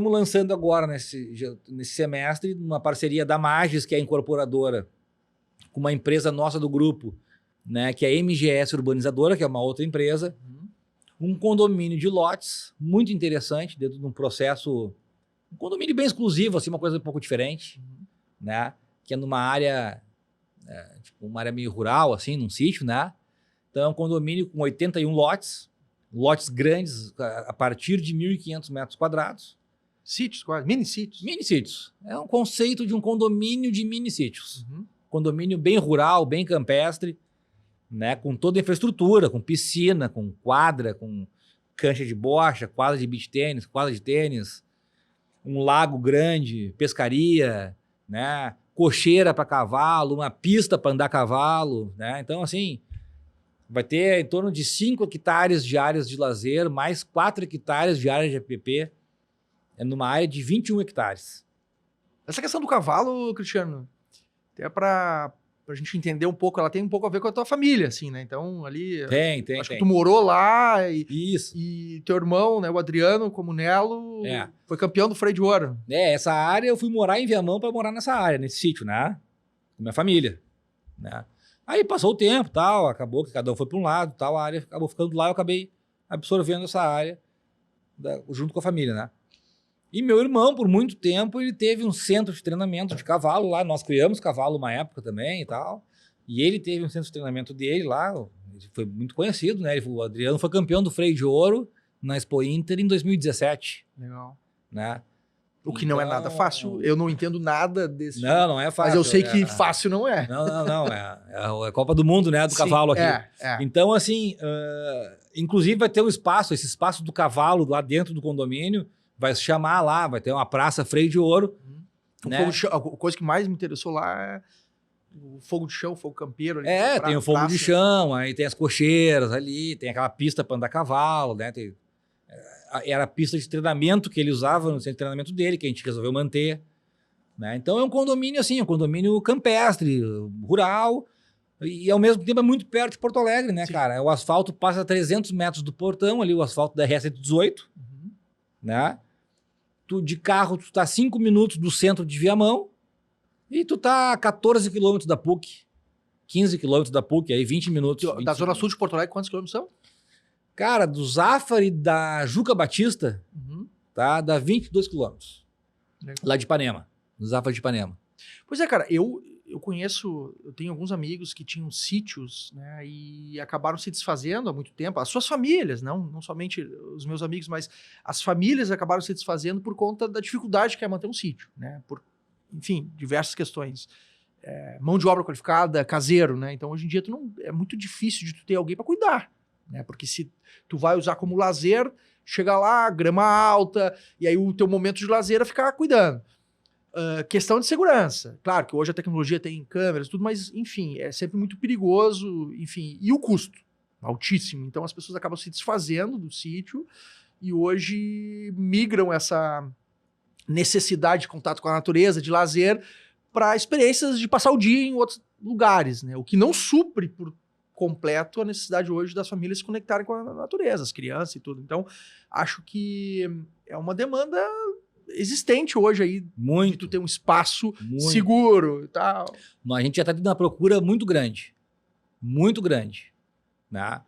lançando agora, nesse semestre, uma parceria da Magis, que é a incorporadora, com uma empresa nossa do grupo, né, que é a MGS Urbanizadora, que é uma outra empresa, um condomínio de lotes muito interessante, dentro de um processo, um condomínio bem exclusivo, assim, uma coisa um pouco diferente, né, que é numa área, tipo uma área meio rural, assim, num sítio, né? Então é um condomínio com 81 lotes grandes, a partir de 1.500 metros quadrados. Sítios quase, mini-sítios. Mini-sítios. É um conceito de um condomínio de mini-sítios. Condomínio bem rural, bem campestre, né, com toda a infraestrutura, com piscina, com quadra, com cancha de bocha, quadra de beach tênis, quadra de tênis, um lago grande, pescaria, né, cocheira para cavalo, uma pista para andar a cavalo, né? Então, assim, vai ter em torno de 5 hectares de áreas de lazer, mais 4 hectares de área de APP, numa área de 21 hectares. Essa questão do cavalo, Cristiano, até para a gente entender um pouco, ela tem um pouco a ver com a tua família, assim, né? Então, ali... Tem. Acho que tu morou lá Isso. E teu irmão, né, o Adriano Comunello, foi campeão do Freio de Ouro. Essa área eu fui morar em Viamão para morar nessa área, nesse sítio, né? Com minha família, né? Aí passou o tempo, tal, acabou que cada um foi para um lado, tal, a área acabou ficando lá, eu acabei absorvendo essa área junto com a família, né? E meu irmão, por muito tempo, ele teve um centro de treinamento de cavalo lá, nós criamos cavalo uma época também e tal, e ele teve um centro de treinamento dele lá, ele foi muito conhecido, né? O Adriano foi campeão do Freio de Ouro na Expo Inter em 2017. Legal. Né? O que não é nada fácil, eu não entendo nada desse. Não é fácil. Mas eu sei que fácil não é. Não, é a Copa do Mundo, né, do cavalo aqui. Então, assim, inclusive vai ter um espaço, esse espaço do cavalo lá dentro do condomínio, vai se chamar lá, vai ter uma praça Freio de Ouro. Né? A coisa que mais me interessou lá o fogo de chão, o fogo campeiro. Ali, Tem o fogo de chão, aí tem as cocheiras ali, tem aquela pista para andar a cavalo, né? Era a pista de treinamento que ele usava no centro de treinamento dele, que a gente resolveu manter. Né? Então é um condomínio assim, um condomínio campestre, rural, e ao mesmo tempo é muito perto de Porto Alegre, né, cara? O asfalto passa a 300 metros do portão ali, o asfalto da RS-118, né? De carro, tu tá 5 minutos do centro de Viamão e tu tá a 14 quilômetros da PUC, 15 quilômetros da PUC, aí 20 minutos. Da zona sul de Porto Alegre, quantos quilômetros são? Cara, do Zafari da Juca Batista, tá? Dá 22 quilômetros. Lá de Ipanema, do Zafari de Ipanema. Pois é, cara, eu conheço, eu tenho alguns amigos que tinham sítios, né, e acabaram se desfazendo há muito tempo. As suas famílias, não somente os meus amigos, mas as famílias acabaram se desfazendo por conta da dificuldade que é manter um sítio, né, por, enfim, diversas questões. Mão de obra qualificada, caseiro, né, então hoje em dia é muito difícil de tu ter alguém para cuidar, né, porque se tu vai usar como lazer, chega lá, grama alta, e aí o teu momento de lazer é ficar cuidando. Questão de segurança. Claro que hoje a tecnologia tem câmeras, tudo, mas, enfim, é sempre muito perigoso, enfim. E o custo? Altíssimo. Então as pessoas acabam se desfazendo do sítio e hoje migram essa necessidade de contato com a natureza, de lazer, para experiências de passar o dia em outros lugares, né? O que não supre por completo a necessidade hoje das famílias se conectarem com a natureza, as crianças e tudo. Então, acho que é uma demanda existente hoje aí, muito, de tu ter um espaço seguro e tal. A gente já está tendo uma procura muito grande, né?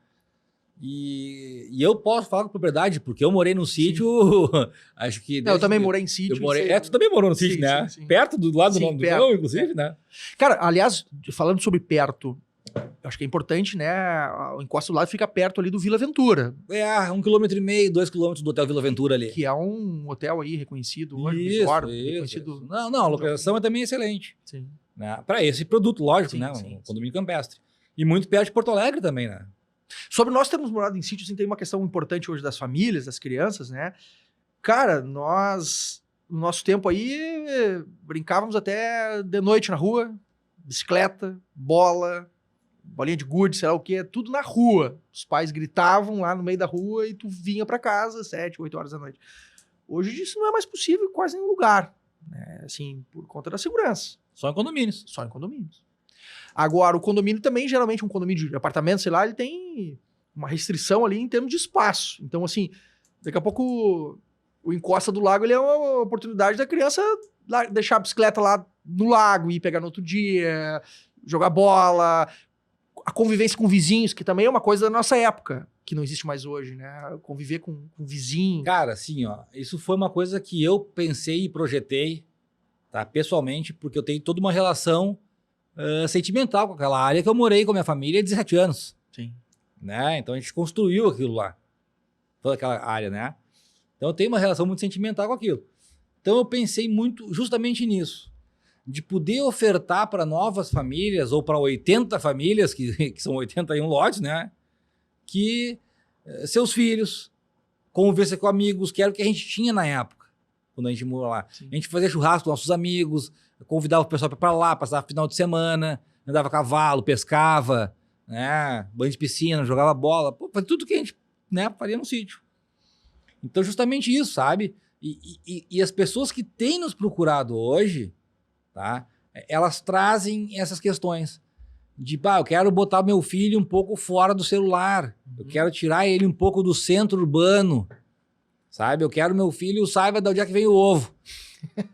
E eu posso falar com propriedade, porque eu morei num sítio, acho que... eu também morei em sítio. Tu também morou no sítio, né? Sim. Perto do lado do meu, inclusive, né? Cara, aliás, falando sobre perto, eu acho que é importante, né? O Encosta do Lado fica perto ali do Vila Aventura. 1,5 km, 2 km do Hotel Vila Aventura ali. Que é um hotel aí reconhecido hoje. Isso. Reconhecido. Não, a localização é também excelente. Sim. Né? Para esse produto, lógico, né? Um condomínio campestre. E muito perto de Porto Alegre também, né? Sobre nós termos morado em sítio, assim, tem uma questão importante hoje das famílias, das crianças, né? Cara, nós, no nosso tempo aí, brincávamos até de noite na rua, bicicleta, bolinha de gude, sei lá o que, tudo na rua. Os pais gritavam lá no meio da rua e tu vinha para casa 7, 8 horas da noite. Hoje isso não é mais possível em quase nenhum lugar, né? Assim, por conta da segurança. Só em condomínios. Só em condomínios. Agora, o condomínio também, geralmente um condomínio de apartamento, sei lá, ele tem uma restrição ali em termos de espaço. Então, assim, daqui a pouco o Encosta do Lago, ele é uma oportunidade da criança deixar a bicicleta lá no lago e pegar no outro dia, jogar bola, a convivência com vizinhos, que também é uma coisa da nossa época, que não existe mais hoje, né? Conviver com vizinho. Cara, assim, ó, isso foi uma coisa que eu pensei e projetei, tá, pessoalmente, porque eu tenho toda uma relação sentimental com aquela área que eu morei com a minha família há 17 anos. Sim. Né? Então a gente construiu aquilo lá, toda aquela área, né? Então eu tenho uma relação muito sentimental com aquilo. Então eu pensei muito justamente nisso, de poder ofertar para novas famílias, ou para 80 famílias, que são 81 lotes, né? Que seus filhos, convivência com amigos, que era o que a gente tinha na época, quando a gente morou lá. Sim. A gente fazia churrasco com nossos amigos, convidava o pessoal para lá, passava final de semana, andava a cavalo, pescava, né? Banho de piscina, jogava bola, pô, fazia tudo que a gente, né, faria no sítio. Então justamente isso, sabe? E as pessoas que têm nos procurado hoje, tá? Elas trazem essas questões de, eu quero botar meu filho um pouco fora do celular, eu quero tirar ele um pouco do centro urbano, sabe? Eu quero meu filho saiba de onde é que vem o ovo,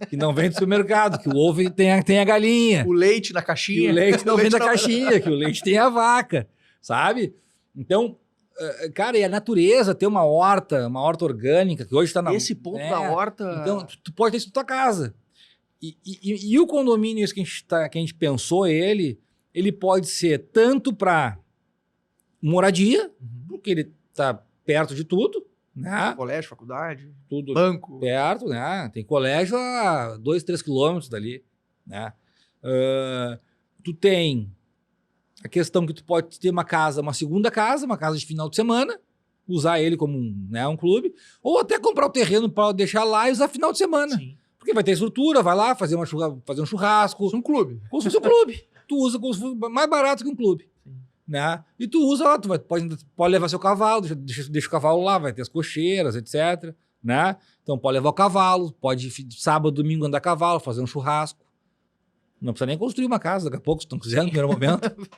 que não vem do supermercado, que o ovo tem a galinha. O leite na caixinha. Que o leite não vem da caixinha, que o leite tem a vaca, sabe? Então, cara, e a natureza ter uma horta orgânica, que hoje está na... Esse ponto da horta... Então, tu pode ter isso na tua casa. E o condomínio, isso que a gente pensou, ele pode ser tanto para moradia, porque ele está perto de tudo, né? Colégio, faculdade, tudo banco. Perto, né? Tem colégio a 2, 3 quilômetros dali, né? Tu tem a questão que tu pode ter uma segunda casa, uma casa de final de semana, usar ele como um clube, ou até comprar o terreno para deixar lá e usar final de semana. Sim. Porque vai ter estrutura, vai lá fazer um churrasco. Como se fosse um clube. Como se fosse um clube. tu usa como se fosse mais barato que um clube. Sim. Né? E tu usa lá, pode levar seu cavalo, deixa o cavalo lá, vai ter as cocheiras, etc. Né? Então pode levar o cavalo, pode sábado, domingo andar a cavalo, fazer um churrasco. Não precisa nem construir uma casa, daqui a pouco, se estão quiserem, no primeiro momento.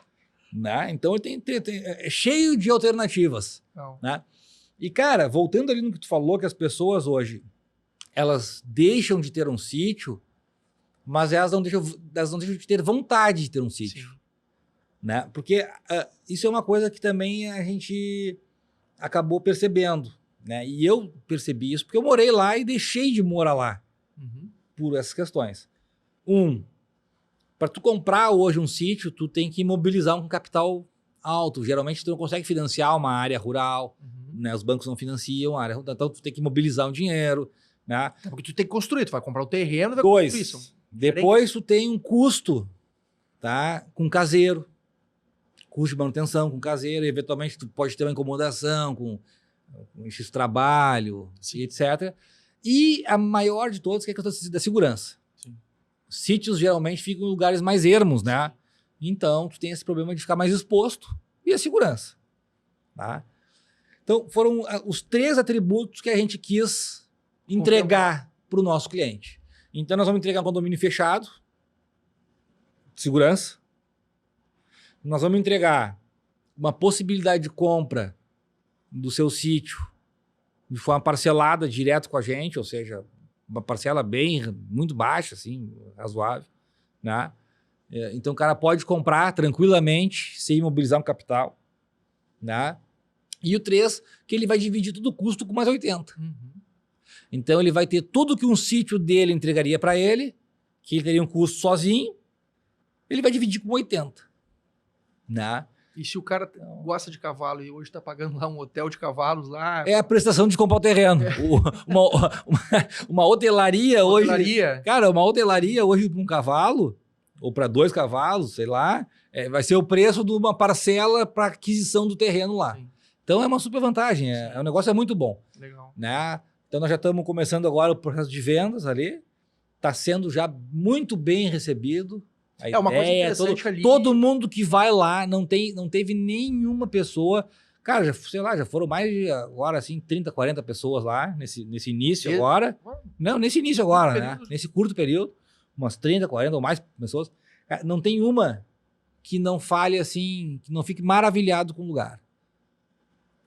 Né? Então ele é cheio de alternativas. Né? E, cara, voltando ali no que tu falou, que as pessoas hoje, elas deixam de ter um sítio, mas elas não deixam de ter vontade de ter um sítio. Sim. Né? Porque isso é uma coisa que também a gente acabou percebendo. Né? E eu percebi isso porque eu morei lá e deixei de morar lá por essas questões. Para tu comprar hoje um sítio, tu tem que mobilizar um capital alto. Geralmente tu não consegue financiar uma área rural, né? Os bancos não financiam a área rural, então tu tem que mobilizar um dinheiro. Né? Porque tu tem que construir, tu vai comprar o terreno e vai construir isso. Depois tu tem um custo, tá? Com caseiro, custo de manutenção com caseiro, eventualmente tu pode ter uma incomodação com X trabalho, etc. E a maior de todas que é a questão da segurança. Sim. Sítios geralmente ficam em lugares mais ermos, né? Então tu tem esse problema de ficar mais exposto e a segurança. Tá? Então foram os 3 atributos que a gente quis entregar para o nosso cliente. Então nós vamos entregar um condomínio fechado, segurança. Nós vamos entregar uma possibilidade de compra do seu sítio de forma parcelada direto com a gente, ou seja, uma parcela muito baixa, assim, razoável. Né? Então o cara pode comprar tranquilamente, sem imobilizar um capital. Né? E o 3, que ele vai dividir todo o custo com mais 80. Então ele vai ter tudo que um sítio dele entregaria para ele, que ele teria um custo sozinho, ele vai dividir com 80. Né? E se o cara gosta de cavalo e hoje está pagando lá um hotel de cavalos lá... É a prestação de comprar o terreno. Uma hotelaria hoje... Cara, uma hotelaria hoje para um cavalo, ou para 2 cavalos, sei lá, vai ser o preço de uma parcela para aquisição do terreno lá. Sim. Então é uma super vantagem, o negócio é muito bom. Legal. Né? Então nós já estamos começando agora o processo de vendas ali, está sendo já muito bem recebido. Uma coisa interessante ali. Todo mundo que vai lá, não teve nenhuma pessoa. Cara, já foram mais de agora, assim, 30, 40 pessoas lá, nesse início agora. Não, nesse início agora, né? Nesse curto período, umas 30, 40 ou mais pessoas. Cara, não tem uma que não fale assim, que não fique maravilhado com o lugar.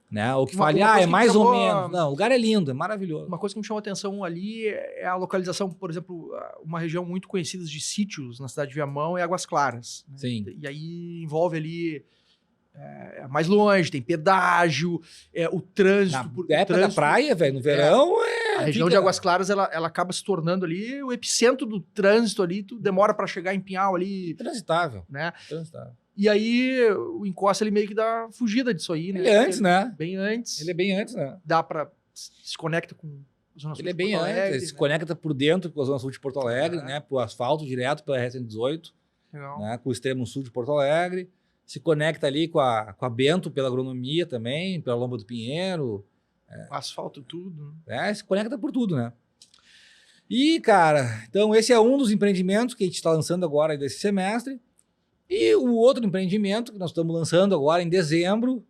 Né? Ou que fale, é mais ou menos. Não, o lugar é lindo, é maravilhoso. Uma coisa que me chamou a atenção ali é a localização, por exemplo, uma região muito conhecida de sítios na cidade de Viamão é Águas Claras. Né? Sim. E aí envolve ali mais longe, tem pedágio, o trânsito. Da praia, velho, no verão a região de Águas Claras, ela acaba se tornando ali o epicentro do trânsito ali, tu demora para chegar em Pinhal ali. Transitável. Né? Transitável. E aí o Encosta ele meio que dá fugida disso aí, né? Ele é antes, né? Bem antes. Ele é bem antes, né? Dá pra... Se conecta com a Zona Sul Ele é de bem Porto Alegre, antes, ele se conecta por dentro com a Zona Sul de Porto Alegre, né? Pro asfalto direto pela RS-118, né? Com o extremo sul de Porto Alegre. Se conecta ali com a Bento pela agronomia também, pela Lomba do Pinheiro. Asfalto, tudo. Se conecta por tudo, né? E, cara, então esse é um dos empreendimentos que a gente está lançando agora desse semestre. E o outro empreendimento que nós estamos lançando agora em dezembro,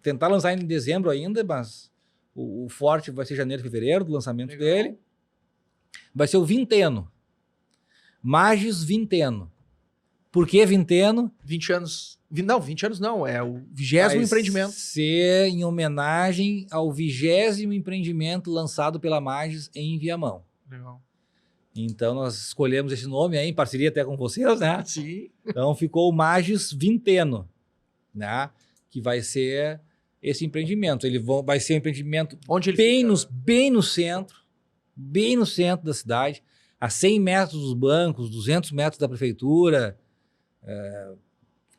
tentar lançar em dezembro ainda, mas o forte vai ser janeiro, fevereiro do lançamento dele, vai ser o Vinteno. Magis Vinteno. Por que Vinteno? 20 anos. Não, 20 anos não, é o 20º empreendimento. Vai ser em homenagem ao 20º empreendimento lançado pela Magis em Viamão. Legal. Então, nós escolhemos esse nome aí, em parceria até com vocês, né? Sim. Então, ficou o Magis Vinteno, né? Que vai ser esse empreendimento. Vai ser um empreendimento onde ele bem no centro da cidade, a 100 metros dos bancos, 200 metros da prefeitura.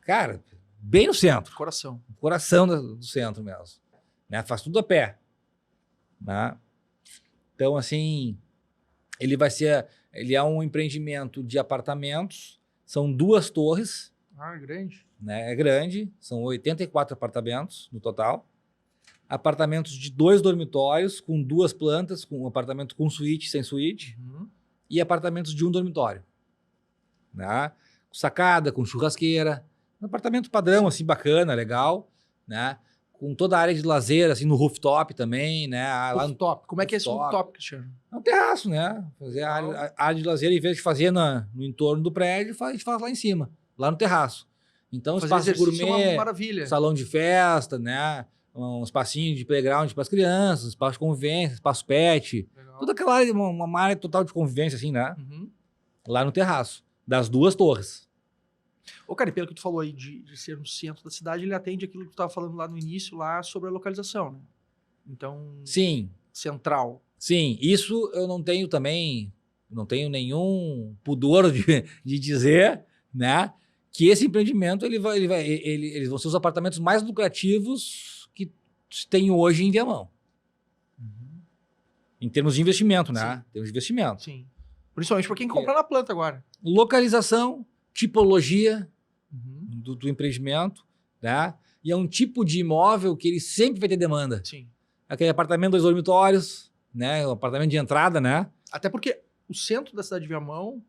Cara, bem no centro. Coração do centro mesmo. Né? Faz tudo a pé. Né? Então, assim... Ele é um empreendimento de apartamentos, são 2 torres. Grande. Né? É grande, são 84 apartamentos no total. Apartamentos de 2 dormitórios, com 2 plantas, com um apartamento com suíte e sem suíte, e apartamentos de 1 dormitório. Né? sacada, com churrasqueira. Um apartamento padrão, assim, bacana, legal, né? Com toda a área de lazer, assim, no rooftop também, né? Lá no Rooftop. Como é que é esse rooftop, Cristiano? É um terraço, né? Fazer a área de lazer, em vez de fazer no entorno do prédio, a gente faz lá em cima, lá no terraço. Então, Fazer espaço exercício é uma gourmet, maravilha. salão de festa, né? Um espacinho de playground para as crianças, espaço de convivência, espaço pet. Legal. Toda aquela área, uma área total de convivência, assim, né? Uhum. Lá no terraço, das 2 torres. Ô, cara, e pelo que tu falou aí de ser no centro da cidade, ele atende aquilo que tu estava falando lá no início, lá sobre a localização, né? Então, Sim, central. sim. Isso eu não tenho também, não tenho nenhum pudor de dizer, né? Que esse empreendimento, eles vão ser os apartamentos mais lucrativos que tem hoje em Viamão. Em termos de investimento, né? Sim. Em termos de investimento. Sim. Principalmente para quem compra na planta agora. Localização, tipologia Uhum. do empreendimento, né? E é um tipo de imóvel que ele sempre vai ter demanda. Sim. Aquele apartamento 2 dormitórios, né? Um apartamento de entrada, né? Até porque o centro da cidade de Viamão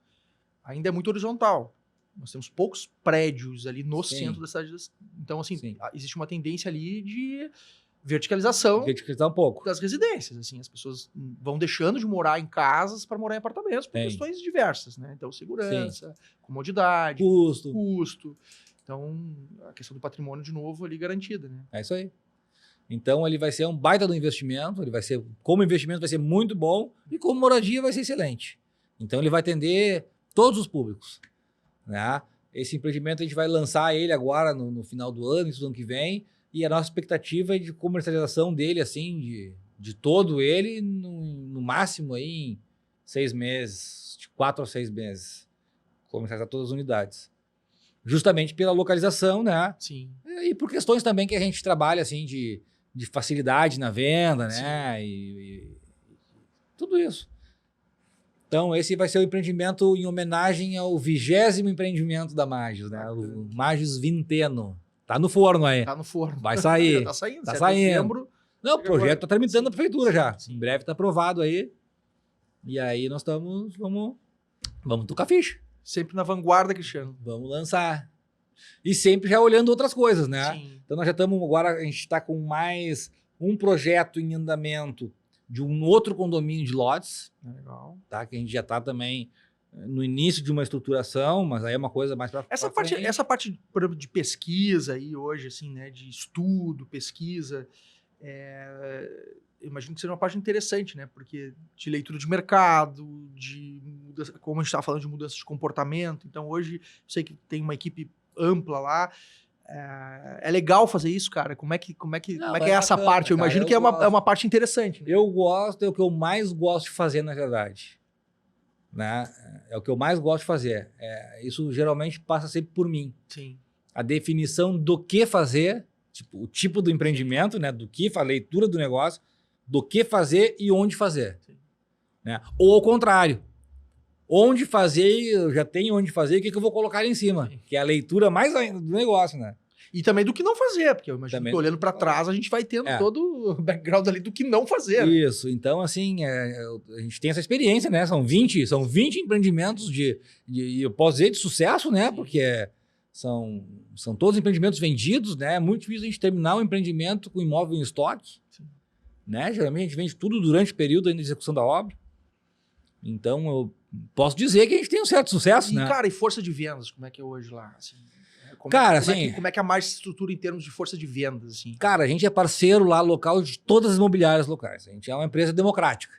ainda é muito horizontal. Nós temos poucos prédios ali no Sim. centro da cidade. Então, assim, Sim. existe uma tendência ali de verticalização Verticalizar um pouco. das residências. Assim, as pessoas vão deixando de morar em casas para morar em apartamentos por Tem. questões diversas, né? Então, segurança, comodidade, custo. Então, a questão do patrimônio, de novo, ali garantida, né? É isso aí. Então, ele vai ser um baita do investimento, ele vai ser, como investimento, vai ser muito bom e como moradia vai ser excelente. Então, ele vai atender todos os públicos, né? Esse empreendimento, a gente vai lançar ele agora no final do ano, início do ano que vem, e a nossa expectativa é de comercialização dele, assim, de todo ele, no máximo aí em 6 meses, de 4 a 6 meses, comercializar todas as unidades. Justamente pela localização, né? Sim. E por questões também que a gente trabalha, assim, de facilidade na venda, né? E tudo isso. Então, esse vai ser o empreendimento em homenagem ao 20º empreendimento da Magis, né? O Magis Vinteno. Tá no forno aí. Tá no forno. Vai sair. Tá saindo. Tá 7 de saindo. dezembro. Não, o projeto tá tramitando na prefeitura já. Sim. Em breve tá aprovado aí. E aí nós estamos... Vamos tocar ficha. Sempre na vanguarda, Cristiano. Vamos lançar. E sempre já olhando outras coisas, né? Sim. Então nós já estamos agora, a gente está com mais um projeto em andamento de um outro condomínio de lotes, Legal. tá? Que a gente já está também no início de uma estruturação, mas aí é uma coisa mais para Essa parte, por exemplo, de pesquisa aí hoje, assim, né? De estudo, pesquisa, eu imagino que seja uma parte interessante, né? Porque de leitura de mercado, de mudança, como a gente estava falando de mudança de comportamento. Então hoje eu sei que tem uma equipe ampla lá. É legal fazer isso, cara? Como é que é essa bacana, parte? Eu cara, imagino que é uma parte interessante. Né? Eu gosto, é o que eu mais gosto de fazer, na verdade. Né? É o que eu mais gosto de fazer. Isso geralmente passa sempre por mim. Sim. A definição do que fazer, tipo, o tipo do empreendimento, né? Do que, a leitura do negócio, do que fazer e onde fazer. Né? Ou ao contrário. Onde fazer, eu já tenho onde fazer, o que eu vou colocar ali em cima? Sim. Que é a leitura mais ainda do negócio, né? E também do que não fazer, porque eu imagino também que olhando para trás a gente vai tendo todo o background ali do que não fazer. Né? Isso, então assim, a gente tem essa experiência, né? São 20 empreendimentos eu posso dizer de sucesso, né? Sim. Porque são todos empreendimentos vendidos, né? É muito difícil a gente terminar um empreendimento com imóvel em estoque. Sim. Né? Geralmente a gente vende tudo durante o período ainda de execução da obra. Então eu posso dizer que a gente tem um certo sucesso, né? Cara, e força de vendas, como é que é hoje lá? Assim, como é que a mais estrutura em termos de força de vendas? Assim? Cara, a gente é parceiro lá local de todas as imobiliárias locais. A gente é uma empresa democrática.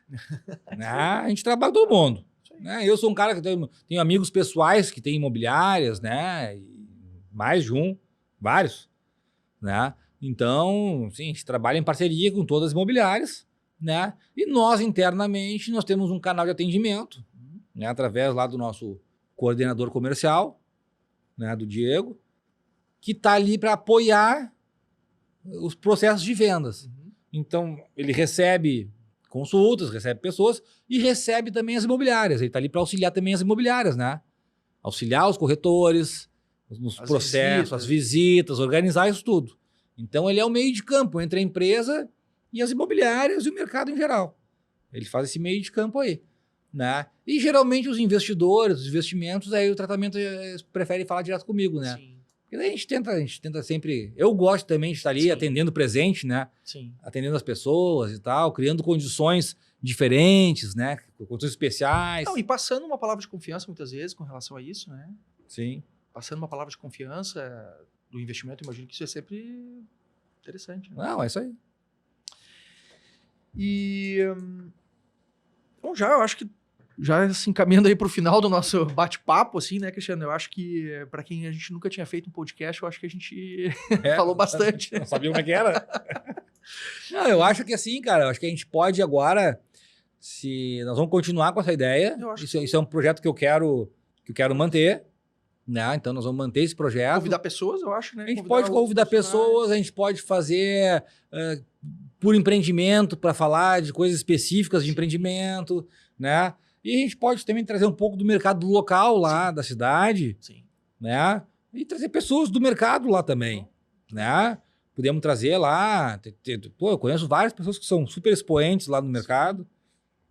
Né? A gente trabalha com todo mundo. Né? Eu sou um cara que tenho amigos pessoais que têm imobiliárias, né? E mais de um, vários. Né? Então, sim, a gente trabalha em parceria com todas as imobiliárias. Né? E nós, internamente, nós temos um canal de atendimento, né? Através lá do nosso coordenador comercial, né? Do Diego, que está ali para apoiar os processos de vendas. Uhum. Então, ele recebe consultas, recebe pessoas e recebe também as imobiliárias. Ele está ali para auxiliar também as imobiliárias, né? Auxiliar os corretores, nos processos, as visitas, organizar isso tudo. Então, ele é o meio de campo entre a empresa e as imobiliárias e o mercado em geral. Ele faz esse meio de campo aí. né? E geralmente os investidores, os investimentos, aí o tratamento prefere falar direto comigo, né? Sim. Porque daí a gente tenta sempre... Eu gosto também de estar ali atendendo o presente, né? Sim. Atendendo as pessoas e tal, criando condições diferentes, né? Condições especiais. Não, e passando uma palavra de confiança muitas vezes com relação a isso, né? Sim. Passando uma palavra de confiança do investimento, imagino que isso é sempre interessante. Né? Não, é isso aí. E... Bom, eu acho que já se encaminhando aí para o final do nosso bate-papo, assim, né, Cristiano? Eu acho que para quem a gente nunca tinha feito um podcast, eu acho que a gente falou bastante. Não sabia como é que era? Não, eu acho que assim, cara, eu acho que a gente pode agora, se nós vamos continuar com essa ideia, isso é um projeto que eu quero manter, né? Então nós vamos manter esse projeto. Convidar pessoas, eu acho, né? A gente pode convidar pessoas, a gente pode fazer por empreendimento, para falar de coisas específicas de empreendimento, né? E a gente pode também trazer um pouco do mercado local lá da cidade, né? E trazer pessoas do mercado lá também, né? Podemos trazer lá... Pô, eu conheço várias pessoas que são super expoentes lá no mercado.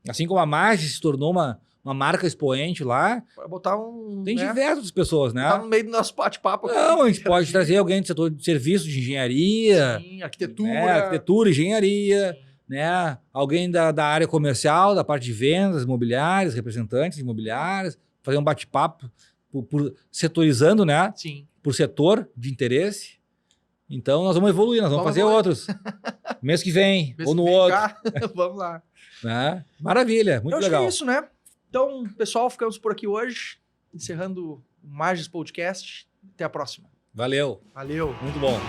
Assim como a Maggi se tornou uma marca expoente lá. Para botar um... Tem diversas pessoas, né? Tá no meio do nosso bate-papo. Não, a gente pode trazer alguém do setor de serviços, de engenharia. Sim, arquitetura. Né? Arquitetura, engenharia. Sim. Né? Alguém da área comercial, da parte de vendas imobiliárias, representantes imobiliários. Fazer um bate-papo por setorizando, né? Sim. Por setor de interesse. Então, nós vamos evoluir, nós vamos fazer outros. Mês que vem, ou no outro. Vamos lá. Né? Maravilha, muito legal. Eu acho que é isso, né? Então, pessoal, ficamos por aqui hoje, encerrando o Magis Podcast. Até a próxima. Valeu. Valeu. Muito bom.